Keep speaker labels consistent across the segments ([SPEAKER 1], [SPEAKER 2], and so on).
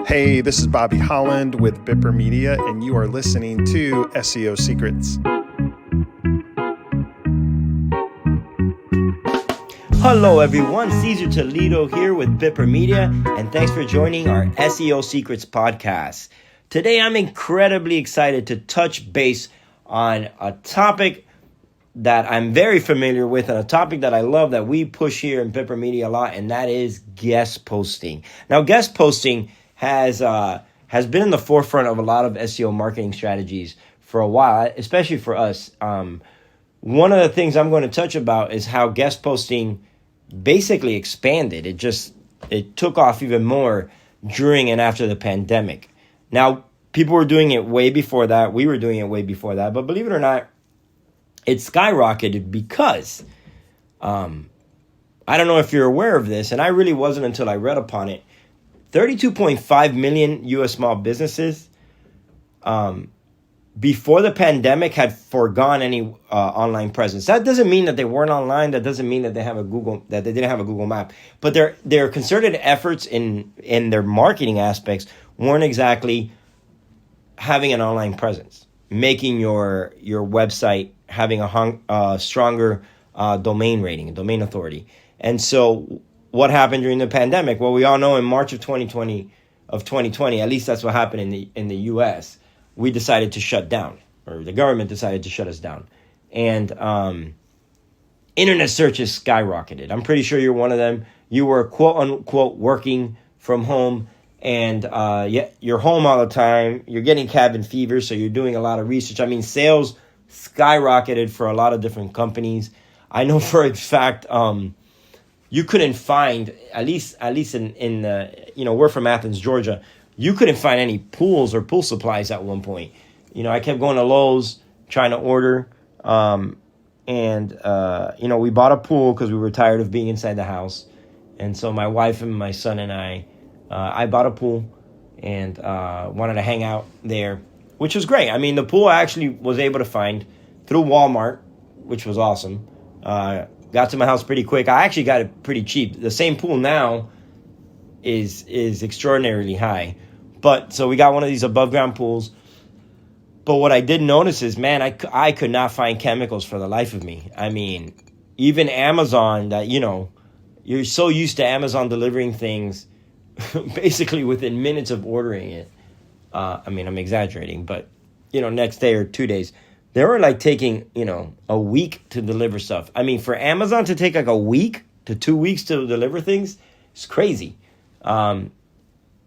[SPEAKER 1] Hey, this is Bobby Holland with Bipper Media, and you are listening to SEO Secrets.
[SPEAKER 2] Hello everyone, Cesar Toledo here with Bipper Media, and thanks for joining our SEO Secrets podcast. Today I'm incredibly excited to touch base on a topic that I'm very familiar with and a topic that I love that we push here in Bipper Media a lot, and that is guest posting. Now, guest posting has been in the forefront of a lot of SEO marketing strategies for a while, especially for us. One of the things I'm going to touch about is how guest posting basically expanded. It took off even more during and after the pandemic. Now, people were doing it way before that. We were doing it way before that. But believe it or not, it skyrocketed because I don't know if you're aware of this, and I really wasn't until I read upon it. 32.5 million U.S. small businesses before the pandemic had foregone any online presence. That doesn't mean that they weren't online. That doesn't mean that they didn't have a Google map. But their concerted efforts in their marketing aspects weren't exactly having an online presence, making your website having a stronger domain rating, domain authority. And so what happened during the pandemic? Well, we all know in March of 2020, at least that's what happened in the U.S., we decided to shut down, or the government decided to shut us down. And internet searches skyrocketed. I'm pretty sure you're one of them. You were, quote unquote, working from home, and you're home all the time. You're getting cabin fever, so you're doing a lot of research. I mean, sales skyrocketed for a lot of different companies. I know for a fact, you couldn't find, at least in we're from Athens, Georgia. You couldn't find any pools or pool supplies at one point. I kept going to Lowe's trying to order, and we bought a pool because we were tired of being inside the house. And so my wife and my son and I bought a pool and wanted to hang out there, which was great. I mean, the pool I actually was able to find through Walmart, which was awesome. Got to my house pretty quick. I actually got it pretty cheap. The same pool now is extraordinarily high. But so we got one of these above ground pools. But what I did notice is, man, I could not find chemicals for the life of me. I mean, even Amazon, that, you're so used to Amazon delivering things basically within minutes of ordering it. I mean, I'm exaggerating, but, next day or 2 days. They were like taking, a week to deliver stuff. I mean, for Amazon to take like a week to 2 weeks to deliver things, it's crazy. And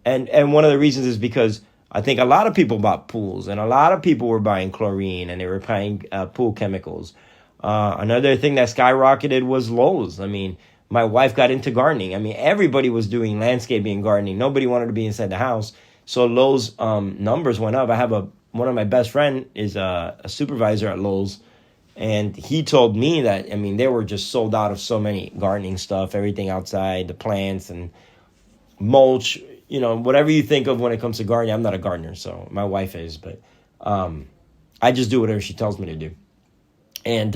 [SPEAKER 2] one of the reasons is because I think a lot of people bought pools, and a lot of people were buying chlorine, and they were buying pool chemicals. Another thing that skyrocketed was Lowe's. I mean, my wife got into gardening. I mean, everybody was doing landscaping and gardening. Nobody wanted to be inside the house. So Lowe's numbers went up. I have one of my best friend is a supervisor at Lowe's, and he told me that, I mean, they were just sold out of so many gardening stuff, everything outside, the plants and mulch, whatever you think of when it comes to gardening. I'm not a gardener, so my wife is, but I just do whatever she tells me to do. And,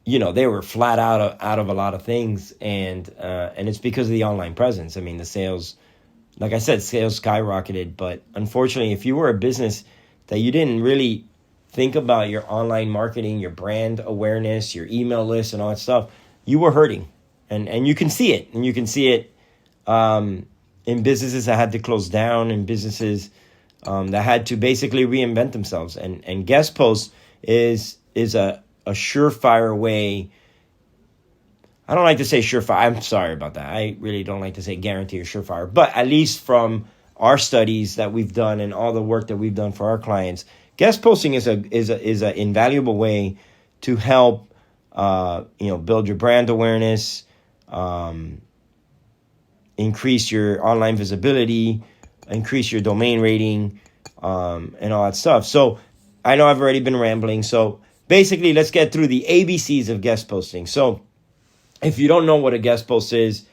[SPEAKER 2] they were flat out of a lot of things, and it's because of the online presence. I mean, the sales, like I said, sales skyrocketed, but unfortunately, if you were a business that you didn't really think about your online marketing, your brand awareness, your email list, and all that stuff, you were hurting. And you can see it. And you can see it in businesses that had to close down, and businesses that had to basically reinvent themselves. And guest posts is a surefire way. I don't like to say surefire. I'm sorry about that. I really don't like to say guarantee or surefire. But at least from our studies that we've done and all the work that we've done for our clients, guest posting is a invaluable way to help build your brand awareness, increase your online visibility, increase your domain rating, and all that stuff. So I know I've already been rambling. So basically, let's get through the ABCs of guest posting. So if you don't know what a guest post is,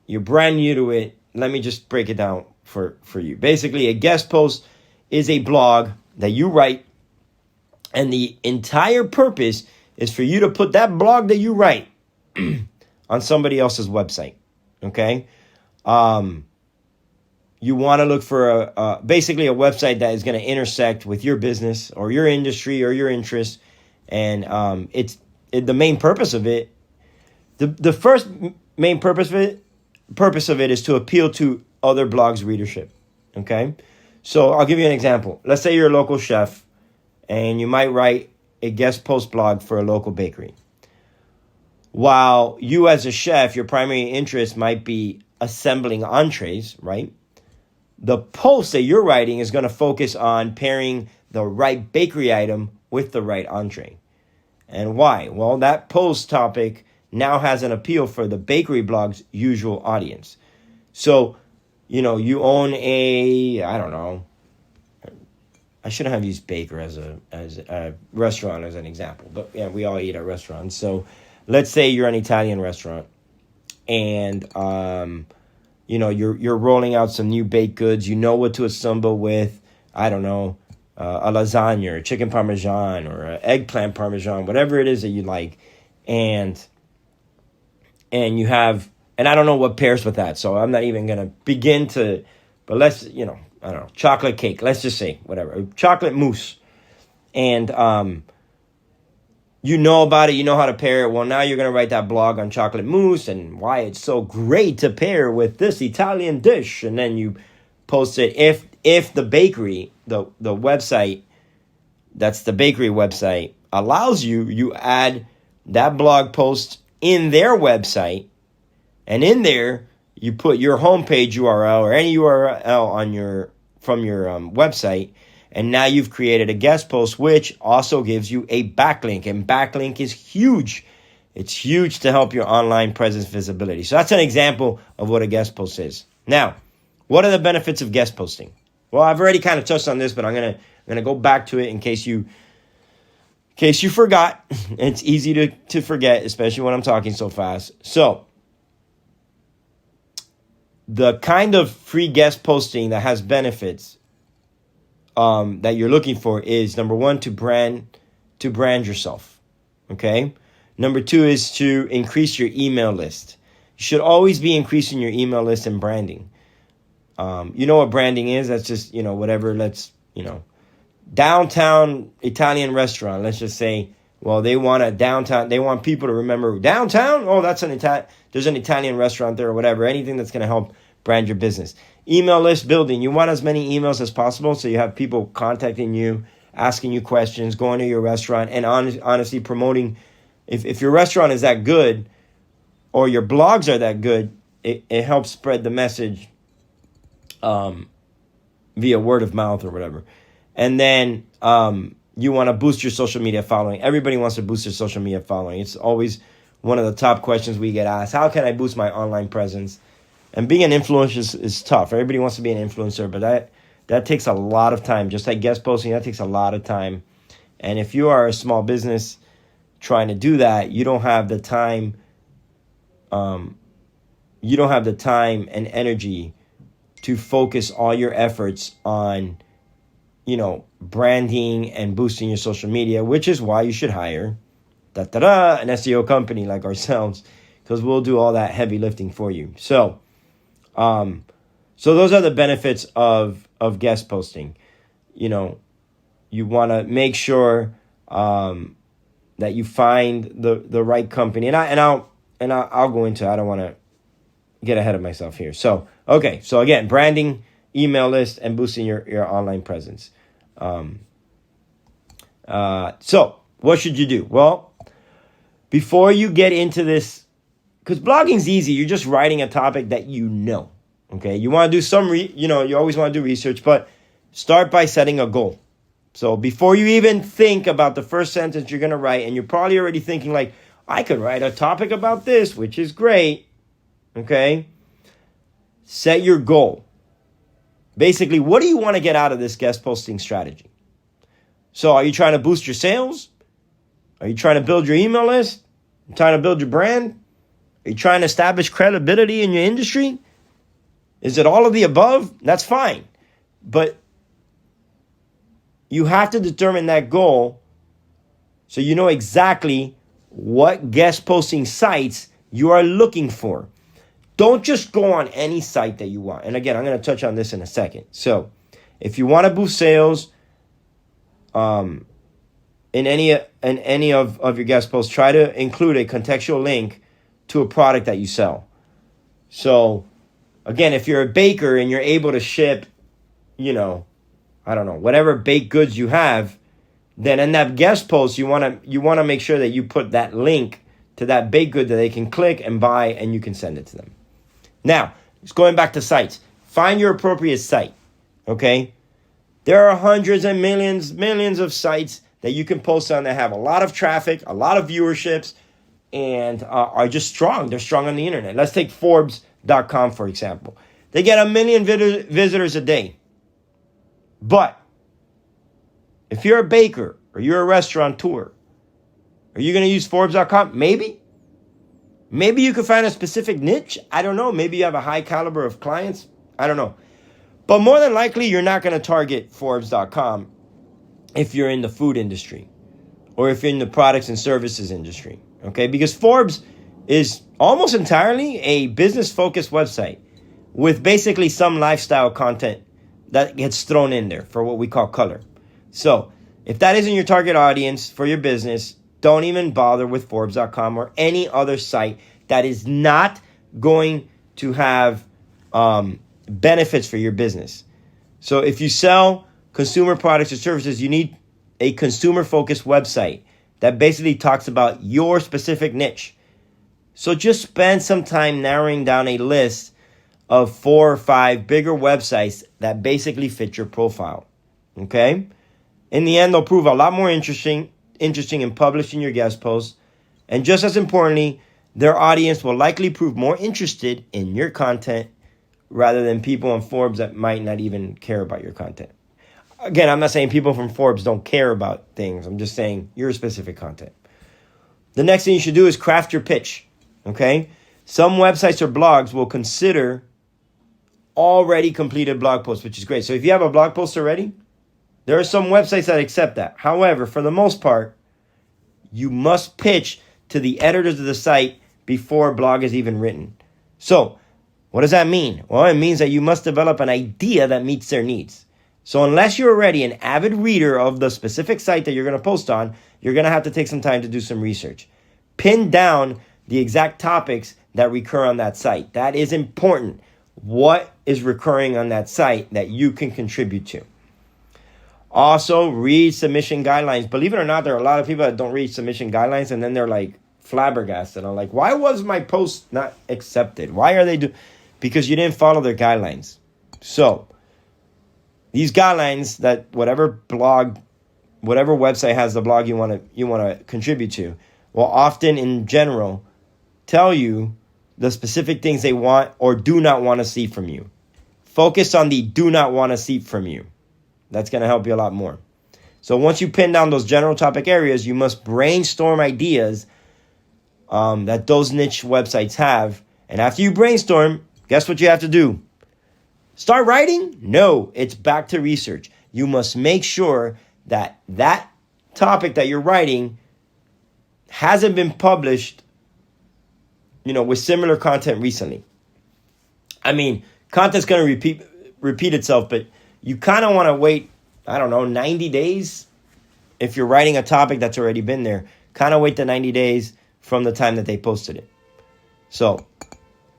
[SPEAKER 2] you're brand new to it, let me just break it down for you. Basically, a guest post is a blog that you write, and the entire purpose is for you to put that blog that you write on somebody else's website, okay? you want to look for basically a website that is going to intersect with your business or your industry or your interests. And the main purpose of it, the first main purpose of it is to appeal to other blogs' readership. Okay, so I'll give you an example. Let's say you're a local chef and you might write a guest post blog for a local bakery. While you as a chef, your primary interest might be assembling entrees, right? The post that you're writing is going to focus on pairing the right bakery item with the right entree. And why? Well, that post topic now has an appeal for the bakery blog's usual audience. So, you own I don't know, I shouldn't have used baker as a restaurant as an example, but yeah, we all eat at restaurants. So let's say you're an Italian restaurant and, you're rolling out some new baked goods. You know what to assemble with, I don't know, a lasagna or chicken parmesan or an eggplant parmesan, whatever it is that you like. And you have, and I don't know what pairs with that, so I'm not even going to begin to, but let's, I don't know, chocolate cake, let's just say, whatever, chocolate mousse. And you know about it, you know how to pair it. Well, now you're going to write that blog on chocolate mousse and why it's so great to pair with this Italian dish. And then you post it. If the bakery, the website, that's the bakery website, allows you add that blog post in their website, and in there you put your homepage URL or any URL from your website, and now you've created a guest post, which also gives you a backlink, and backlink is huge. It's huge to help your online presence visibility. So that's an example of what a guest post is. Now, what are the benefits of guest posting? Well, I've already kind of touched on this, but I'm gonna go back to it in case you forgot. It's easy to forget, especially when I'm talking so fast. So the kind of free guest posting that has benefits that you're looking for is, number one, to brand yourself. Okay. Number two is to increase your email list. You should always be increasing your email list and branding. You know what branding is? That's just, whatever. Downtown Italian restaurant. Let's just say, well, they want people to remember downtown. Oh, there's an Italian restaurant there or whatever. Anything that's going to help brand your business. Email list building. You want as many emails as possible, so you have people contacting you, asking you questions, going to your restaurant, and honestly promoting. If your restaurant is that good or your blogs are that good, it helps spread the message via word of mouth or whatever. And then you want to boost your social media following. Everybody wants to boost their social media following. It's always one of the top questions we get asked. How can I boost my online presence? And being an influencer is tough. Everybody wants to be an influencer, but that takes a lot of time. Just like guest posting, that takes a lot of time. And if you are a small business trying to do that, you don't have the time. You don't have the time and energy to focus all your efforts on, branding and boosting your social media, which is why you should hire an SEO company like ourselves, because we'll do all that heavy lifting for you. So those are the benefits of guest posting. You want to make sure that you find the right company, and I'll go into. I don't want to get ahead of myself here. So again, branding, email list, and boosting your online presence. So what should you do? Well, before you get into this, because blogging's easy, you're just writing a topic that you know. Okay, you want to do some, you always want to do research, but start by setting a goal. So before you even think about the first sentence you're going to write, and you're probably already thinking like, I could write a topic about this, which is great. Okay, set your goal. Basically, what do you want to get out of this guest posting strategy? So are you trying to boost your sales? Are you trying to build your email list? Are you trying to build your brand? Are you trying to establish credibility in your industry? Is it all of the above? That's fine. But you have to determine that goal so you know exactly what guest posting sites you are looking for. don't just go on any site that you want. And again, I'm going to touch on this in a second. So if you want to boost sales in any of your guest posts, try to include a contextual link to a product that you sell. So again, if you're a baker and you're able to ship, whatever baked goods you have, then in that guest post, you want to make sure that you put that link to that baked good that they can click and buy, and you can send it to them. Now, just going back to sites. Find your appropriate site, okay? There are hundreds and millions of sites that you can post on that have a lot of traffic, a lot of viewerships, and are just strong. They're strong on the internet. Let's take Forbes.com, for example. They get 1 million visitors a day. But if you're a baker or you're a restaurateur, are you going to use Forbes.com? Maybe. Maybe you could find a specific niche. I don't know. Maybe you have a high caliber of clients. I don't know. But more than likely, you're not going to target Forbes.com if you're in the food industry or if you're in the products and services industry. Okay? Because Forbes is almost entirely a business-focused website with basically some lifestyle content that gets thrown in there for what we call color. So if that isn't your target audience for your business, don't even bother with Forbes.com or any other site that is not going to have benefits for your business. So if you sell consumer products or services, you need a consumer-focused website that basically talks about your specific niche. So just spend some time narrowing down a list of 4 or 5 bigger websites that basically fit your profile. Okay? In the end, they'll prove a lot more interesting in publishing your guest posts. And just as importantly, their audience will likely prove more interested in your content rather than people on Forbes that might not even care about your content. Again, I'm not saying people from Forbes don't care about things. I'm just saying your specific content. The next thing you should do is craft your pitch. Okay? Some websites or blogs will consider already completed blog posts, which is great. So if you have a blog post already, there are some websites that accept that. However, for the most part, you must pitch to the editors of the site before a blog is even written. So what does that mean? Well, it means that you must develop an idea that meets their needs. So unless you're already an avid reader of the specific site that you're going to post on, you're going to have to take some time to do some research. Pin down the exact topics that recur on that site. That is important. What is recurring on that site that you can contribute to? Also, read submission guidelines. Believe it or not, there are a lot of people that don't read submission guidelines, and then they're like flabbergasted. I'm like, why was my post not accepted? Why are they Because you didn't follow their guidelines. So these guidelines that whatever website has the blog you want to contribute to will often, in general, tell you the specific things they want or do not want to see from you. Focus on the do not want to see from you. That's going to help you a lot more. So once you pin down those general topic areas, you must brainstorm ideas that those niche websites have. And after you brainstorm, guess what you have to do? Start writing? No, it's back to research. You must make sure that that topic that you're writing hasn't been published, with similar content recently. I mean, content's going to repeat itself, but you kind of want to wait, 90 days. If you're writing a topic that's already been there, kind of wait the 90 days from the time that they posted it. So,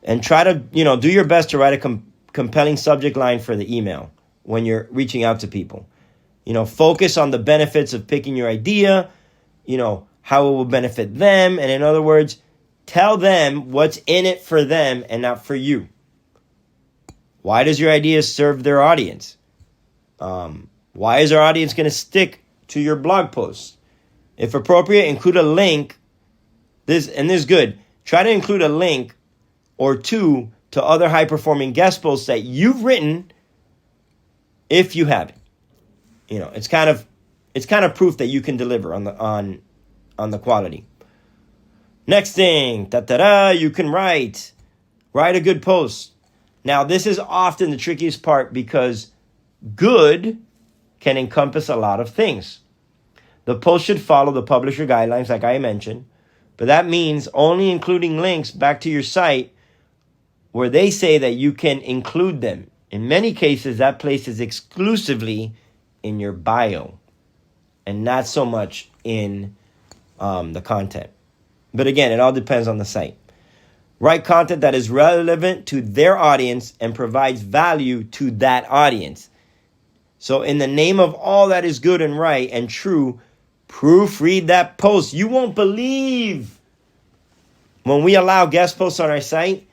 [SPEAKER 2] and try to, do your best to write a compelling subject line for the email when you're reaching out to people. Focus on the benefits of picking your idea, how it will benefit them. And in other words, tell them what's in it for them and not for you. Why does your idea serve their audience? Why is our audience going to stick to your blog posts? If appropriate, include a link. This is good. Try to include a link or two to other high-performing guest posts that you've written, if you have it. It's kind of proof that you can deliver on the quality. Next thing, you can write a good post. Now, this is often the trickiest part because good can encompass a lot of things. The post should follow the publisher guidelines, like I mentioned, but that means only including links back to your site where they say that you can include them. In many cases, that place is exclusively in your bio and not so much in the content. But again, it all depends on the site. Write content that is relevant to their audience and provides value to that audience. So in the name of all that is good and right and true, proofread that post. You won't believe when we allow guest posts on our site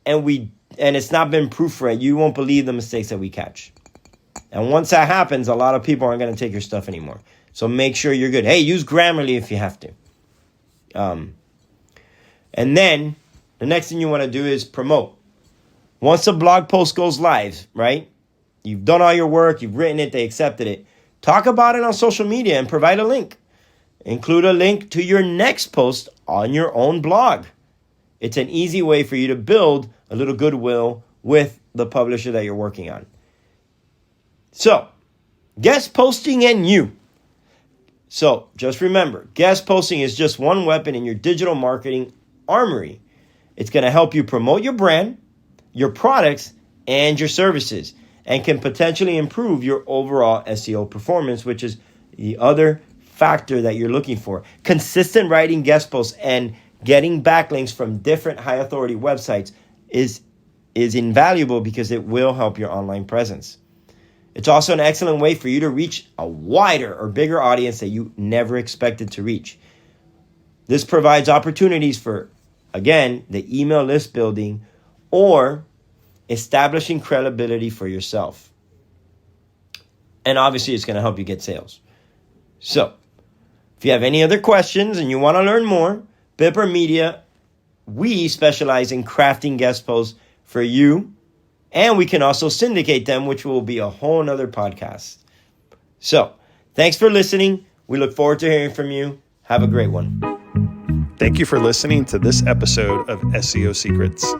[SPEAKER 2] and it's not been proofread. You won't believe the mistakes that we catch. And once that happens, a lot of people aren't going to take your stuff anymore. So make sure you're good. Hey, use Grammarly if you have to. And then the next thing you want to do is promote. Once a blog post goes live, right? You've done all your work, you've written it, they accepted it. Talk about it on social media and provide a link. Include a link to your next post on your own blog. It's an easy way for you to build a little goodwill with the publisher that you're working on. So, guest posting and you. So, just remember, guest posting is just one weapon in your digital marketing armory. It's going to help you promote your brand, your products, and your services, and can potentially improve your overall SEO performance, which is the other factor that you're looking for. Consistent writing guest posts and getting backlinks from different high authority websites is invaluable because it will help your online presence. It's also an excellent way for you to reach a wider or bigger audience that you never expected to reach. This provides opportunities for, again, the email list building or establishing credibility for yourself. And obviously, it's going to help you get sales. So, if you have any other questions and you want to learn more, Bipper Media, we specialize in crafting guest posts for you. And we can also syndicate them, which will be a whole nother podcast. So, thanks for listening. We look forward to hearing from you. Have a great one.
[SPEAKER 1] Thank you for listening to this episode of SEO Secrets.